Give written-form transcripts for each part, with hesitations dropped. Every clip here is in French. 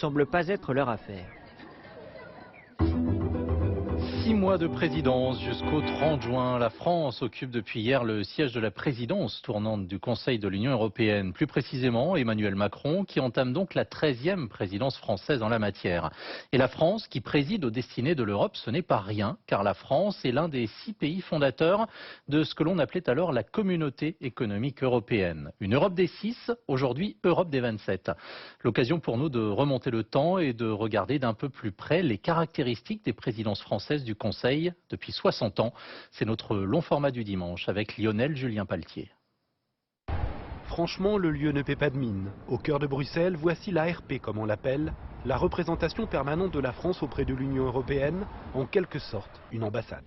semble pas être leur affaire. 6 mois de présidence jusqu'au 30 juin. La France occupe depuis hier le siège de la présidence tournante du Conseil de l'Union européenne. Plus précisément, Emmanuel Macron qui entame donc la 13e présidence française en la matière. Et la France qui préside aux destinées de l'Europe, ce n'est pas rien, car la France est l'un des 6 pays fondateurs de ce que l'on appelait alors la Communauté économique européenne. Une Europe des 6, aujourd'hui Europe des 27. L'occasion pour nous de remonter le temps et de regarder d'un peu plus près les caractéristiques des présidences françaises du Conseil depuis 60 ans. C'est notre long format du dimanche avec Lionel Julien Paltier. Franchement, le lieu ne paie pas de mine. Au cœur de Bruxelles, voici l'ARP, comme on l'appelle, la représentation permanente de la France auprès de l'Union européenne, en quelque sorte une ambassade.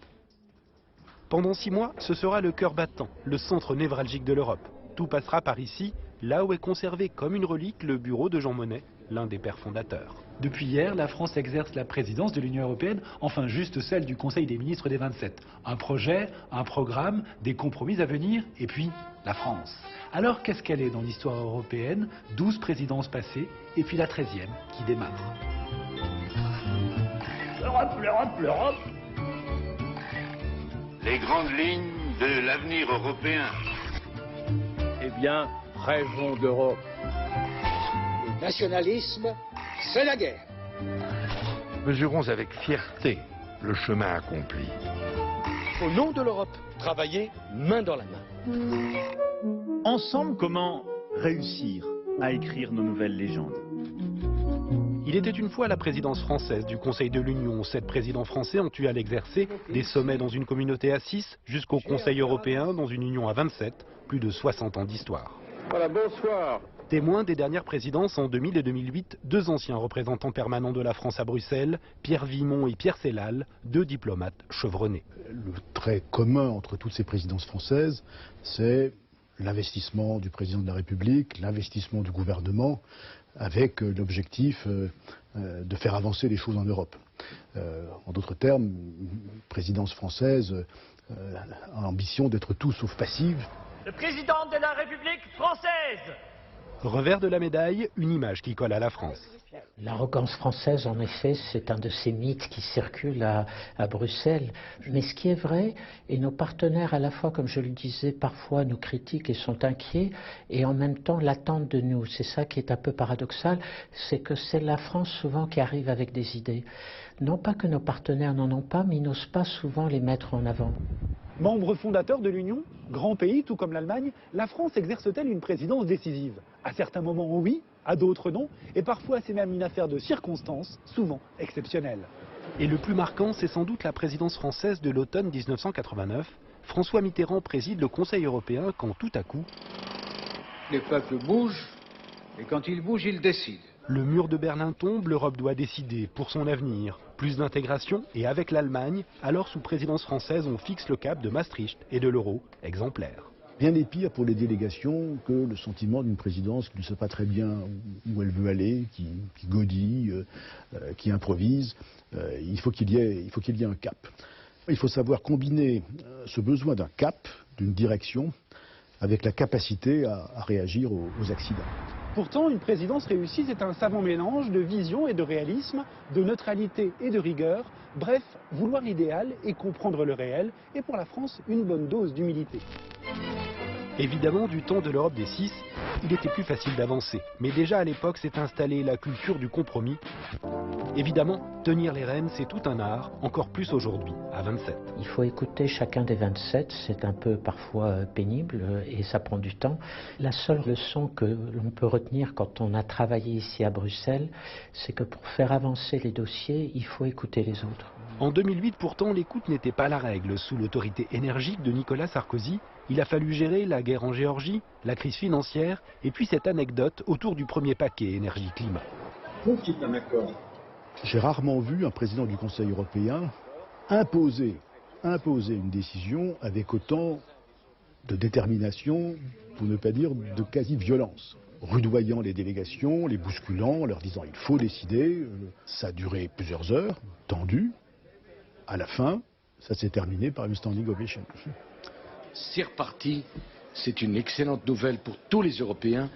Pendant 6 mois, ce sera le cœur battant, le centre névralgique de l'Europe. Tout passera par ici, là où est conservé comme une relique le bureau de Jean Monnet, l'un des pères fondateurs. Depuis hier, la France exerce la présidence de l'Union européenne, enfin juste celle du Conseil des ministres des 27. Un projet, un programme, des compromis à venir, et puis la France. Alors qu'est-ce qu'elle est dans l'histoire européenne? 12 présidences passées, et puis la 13e qui démarre. L'Europe, l'Europe, l'Europe. Les grandes lignes de l'avenir européen. Eh bien, rêvons d'Europe. Le nationalisme, c'est la guerre. Mesurons avec fierté le chemin accompli. Au nom de l'Europe, travailler main dans la main. Ensemble, comment réussir à écrire nos nouvelles légendes? Il était une fois la présidence française du Conseil de l'Union. 7 présidents français ont eu à l'exercer, des sommets dans une communauté à 6 jusqu'au Conseil européen dans une union à 27, plus de 60 ans d'histoire. Voilà, bonsoir. Témoins des dernières présidences en 2000 et 2008, 2 anciens représentants permanents de la France à Bruxelles, Pierre Vimont et Pierre Sellal, 2 diplomates chevronnés. Le trait commun entre toutes ces présidences françaises, c'est l'investissement du président de la République, l'investissement du gouvernement, avec l'objectif de faire avancer les choses en Europe. En d'autres termes, une présidence française a l'ambition d'être tout sauf passive. Le président de la République française! Revers de la médaille, une image qui colle à la France. L'arrogance française, en effet, c'est un de ces mythes qui circulent à Bruxelles. Mais ce qui est vrai, et nos partenaires à la fois, comme je le disais, parfois nous critiquent et sont inquiets, et en même temps l'attendent de nous. C'est ça qui est un peu paradoxal, c'est que c'est la France souvent qui arrive avec des idées. Non pas que nos partenaires n'en ont pas, mais ils n'osent pas souvent les mettre en avant. Membre fondateur de l'Union, grand pays tout comme l'Allemagne, la France exerce-t-elle une présidence décisive? À certains moments oui, à d'autres non, et parfois c'est même une affaire de circonstances, souvent exceptionnelle. Et le plus marquant, c'est sans doute la présidence française de l'automne 1989. François Mitterrand préside le Conseil européen quand tout à coup... Les peuples bougent, et quand ils bougent, ils décident. Le mur de Berlin tombe, l'Europe doit décider pour son avenir. Plus d'intégration et avec l'Allemagne, alors sous présidence française, on fixe le cap de Maastricht et de l'euro, exemplaire. Rien n'est pire pour les délégations que le sentiment d'une présidence qui ne sait pas très bien où elle veut aller, qui godit, qui improvise. Il faut qu'il y ait un cap. Il faut savoir combiner ce besoin d'un cap, d'une direction, avec la capacité à réagir aux accidents. Pourtant, une présidence réussie, c'est un savant mélange de vision et de réalisme, de neutralité et de rigueur. Bref, vouloir l'idéal et comprendre le réel, et pour la France, une bonne dose d'humilité. Évidemment, du temps de l'Europe des 6, il était plus facile d'avancer. Mais déjà à l'époque s'est installée la culture du compromis. Évidemment, tenir les rênes, c'est tout un art, encore plus aujourd'hui, à 27. Il faut écouter chacun des 27, c'est un peu parfois pénible et ça prend du temps. La seule leçon que l'on peut retenir quand on a travaillé ici à Bruxelles, c'est que pour faire avancer les dossiers, il faut écouter les autres. En 2008, pourtant, l'écoute n'était pas la règle. Sous l'autorité énergique de Nicolas Sarkozy, il a fallu gérer la guerre en Géorgie, la crise financière, et puis cette anecdote autour du premier paquet énergie-climat. J'ai rarement vu un président du Conseil européen imposer une décision avec autant de détermination, pour ne pas dire de quasi-violence. Rudoyant les délégations, les bousculant, leur disant il faut décider. Ça a duré plusieurs heures, tendu. À la fin, ça s'est terminé par une standing ovation. C'est reparti, c'est une excellente nouvelle pour tous les Européens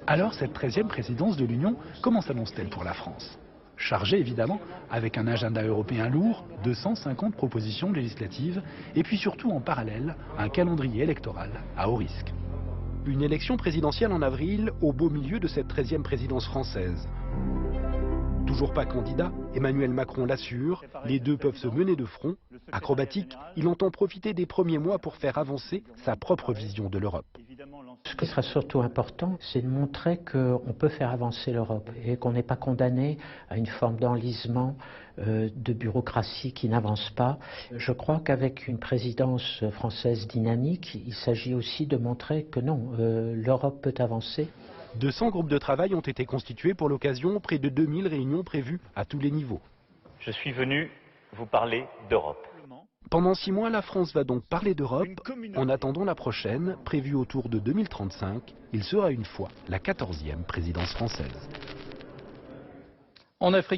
Alors cette 13e présidence de l'Union, comment s'annonce-t-elle pour la France? Chargée évidemment, avec un agenda européen lourd, 250 propositions législatives, et puis surtout en parallèle, un calendrier électoral à haut risque. Une élection présidentielle en avril, au beau milieu de cette 13e présidence française. Toujours pas candidat, Emmanuel Macron l'assure, les deux peuvent se mener de front. Acrobatique, il entend profiter des premiers mois pour faire avancer sa propre vision de l'Europe. Ce qui sera surtout important, c'est de montrer qu'on peut faire avancer l'Europe et qu'on n'est pas condamné à une forme d'enlisement, de bureaucratie qui n'avance pas. Je crois qu'avec une présidence française dynamique, il s'agit aussi de montrer que non, l'Europe peut avancer. 200 groupes de travail ont été constitués pour l'occasion, près de 2000 réunions prévues à tous les niveaux. Je suis venu vous parler d'Europe. Pendant 6 mois, la France va donc parler d'Europe. En attendant la prochaine, prévue autour de 2035, il sera une fois la 14e présidence française. En Afrique